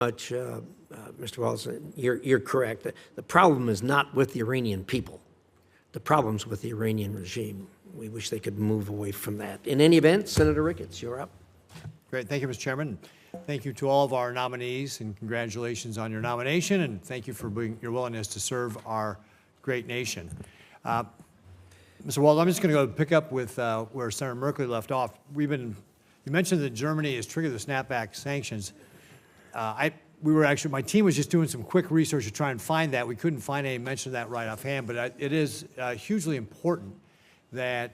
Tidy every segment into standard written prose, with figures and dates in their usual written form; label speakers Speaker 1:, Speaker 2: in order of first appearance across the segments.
Speaker 1: much, Mr. Waltz. You're correct. The problem is not with the Iranian people. The problem's with the Iranian regime. We wish they could move away from that. In any event, Senator Ricketts, you're up.
Speaker 2: Great. Thank you, Mr. Chairman. Thank you to all of our nominees, and congratulations on your nomination, and thank you for your willingness to serve our great nation. Mr. Waltz, I'm just going to go pick up with where Senator Merkley left off. You mentioned that Germany has triggered the snapback sanctions. My team was just doing some quick research to try and find that. We couldn't find any mention of that right offhand, but it is hugely important that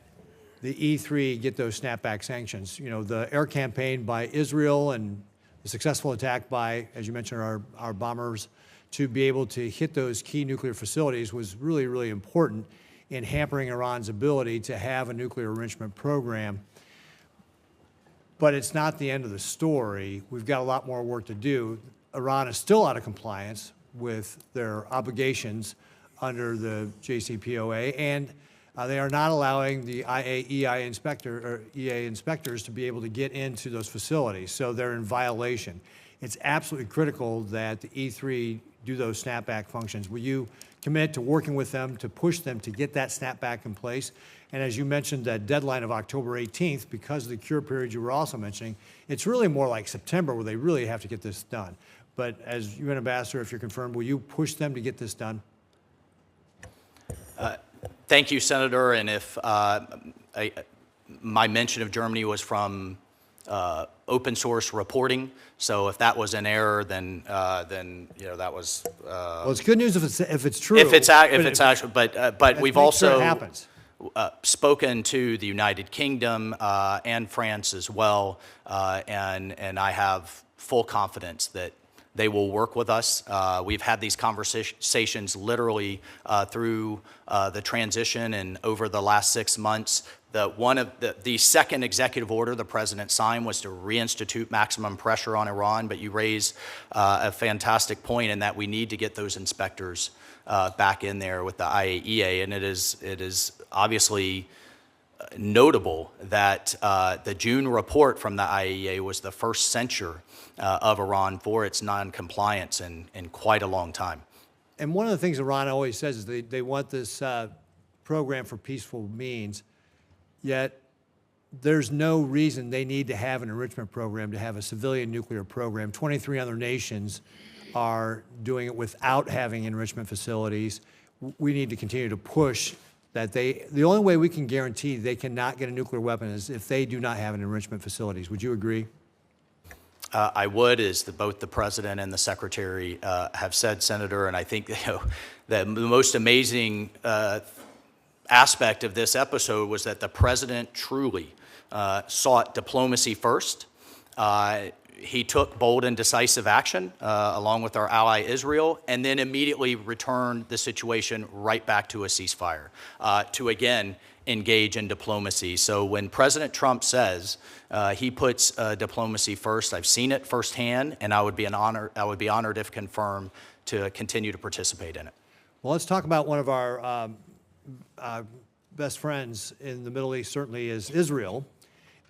Speaker 2: the E3 get those snapback sanctions. You know, the air campaign by Israel and the successful attack by, as you mentioned, our bombers to be able to hit those key nuclear facilities was really, really important in hampering Iran's ability to have a nuclear enrichment program. But it's not the end of the story. We've got a lot more work to do. Iran is still out of compliance with their obligations under the JCPOA, and they are not allowing the EA inspectors to be able to get into those facilities, so they're in violation. It's absolutely critical that the E3 do those snapback functions. Will you commit to working with them to push them to get that snapback in place? And as you mentioned, that deadline of October 18th, because of the cure period you were also mentioning, it's really more like September where they really have to get this done. But as UN Ambassador, if you're confirmed, will you push them to get this done?
Speaker 3: Thank you, Senator. And if my mention of Germany was from open source reporting, so if that was an error, then you know that was.
Speaker 2: Well, it's good news if it's true.
Speaker 3: If it's actually, but we've also spoken to the United Kingdom and France as well, and I have full confidence that they will work with us. We've had these conversations literally through the transition and over the last 6 months. The second executive order the president signed was to reinstitute maximum pressure on Iran, but you raise a fantastic point in that we need to get those inspectors back in there with the IAEA, and it is obviously notable that the June report from the IAEA was the first censure of Iran for its non-compliance in quite a long time.
Speaker 2: And one of the things Iran always says is they want this program for peaceful means, yet there's no reason they need to have an enrichment program to have a civilian nuclear program. 23 other nations are doing it without having enrichment facilities. We need to continue to push that the only way we can guarantee they cannot get a nuclear weapon is if they do not have an enrichment facilities. Would you agree?
Speaker 3: I would, as both the president and the secretary have said, Senator, and I think the most amazing aspect of this episode was that the president truly sought diplomacy first. He took bold and decisive action along with our ally Israel, and then immediately returned the situation right back to a ceasefire to again engage in diplomacy. So when President Trump says he puts diplomacy first, I've seen it firsthand, and I would be honored if confirmed to continue to participate in it.
Speaker 2: Well, let's talk about one of our best friends in the Middle East. Certainly is Israel.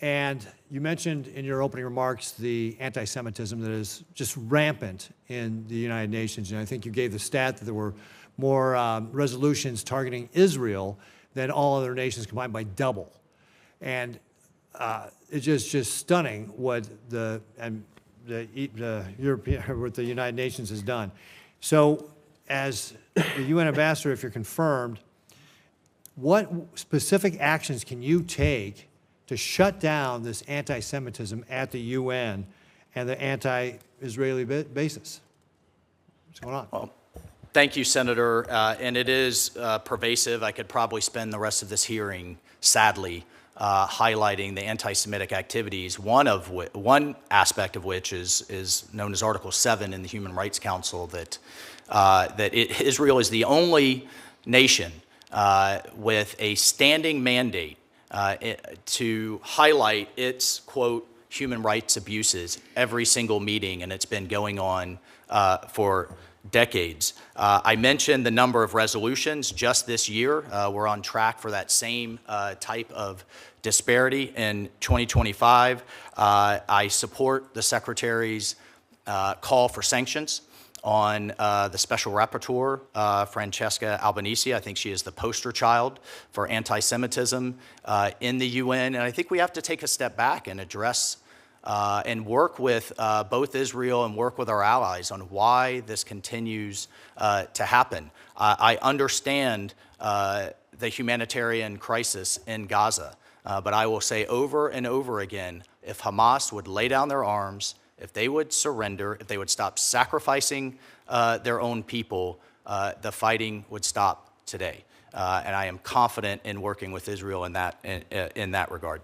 Speaker 2: And you mentioned in your opening remarks the anti-Semitism that is just rampant in the United Nations. And I think you gave the stat that there were more resolutions targeting Israel than all other nations combined by double. And it's just stunning what the United Nations has done. So as the UN Ambassador, if you're confirmed, what specific actions can you take to shut down this anti-Semitism at the UN and the anti-Israeli basis? What's going on?
Speaker 3: Well, thank you, Senator. And it is pervasive. I could probably spend the rest of this hearing, sadly, highlighting the anti-Semitic activities, one aspect of which is known as Article 7 in the Human Rights Council, that Israel is the only nation with a standing mandate to highlight its, quote, human rights abuses every single meeting, and it's been going on for decades. I mentioned the number of resolutions just this year. We're on track for that same type of disparity in 2025. I support the Secretary's call for sanctions on the Special Rapporteur, Francesca Albanese. I think she is the poster child for anti-Semitism in the UN. And I think we have to take a step back and address and work with both Israel and work with our allies on why this continues to happen. I understand the humanitarian crisis in Gaza, but I will say over and over again, if Hamas would lay down their arms, if they would surrender, if they would stop sacrificing their own people, the fighting would stop today. And I am confident in working with Israel in that regard.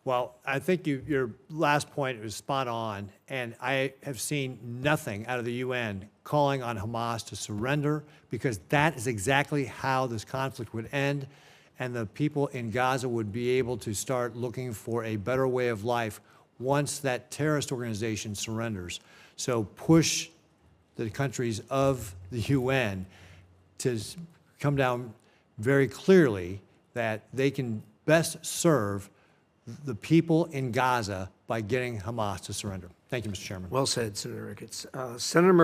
Speaker 2: Well, I think your last point was spot on, and I have seen nothing out of the UN calling on Hamas to surrender, because that is exactly how this conflict would end, and the people in Gaza would be able to start looking for a better way of life once that terrorist organization surrenders. So push the countries of the UN to come down very clearly that they can best serve the people in Gaza by getting Hamas to surrender. Thank you, Mr. Chairman.
Speaker 1: Well said, Senator Ricketts. Senator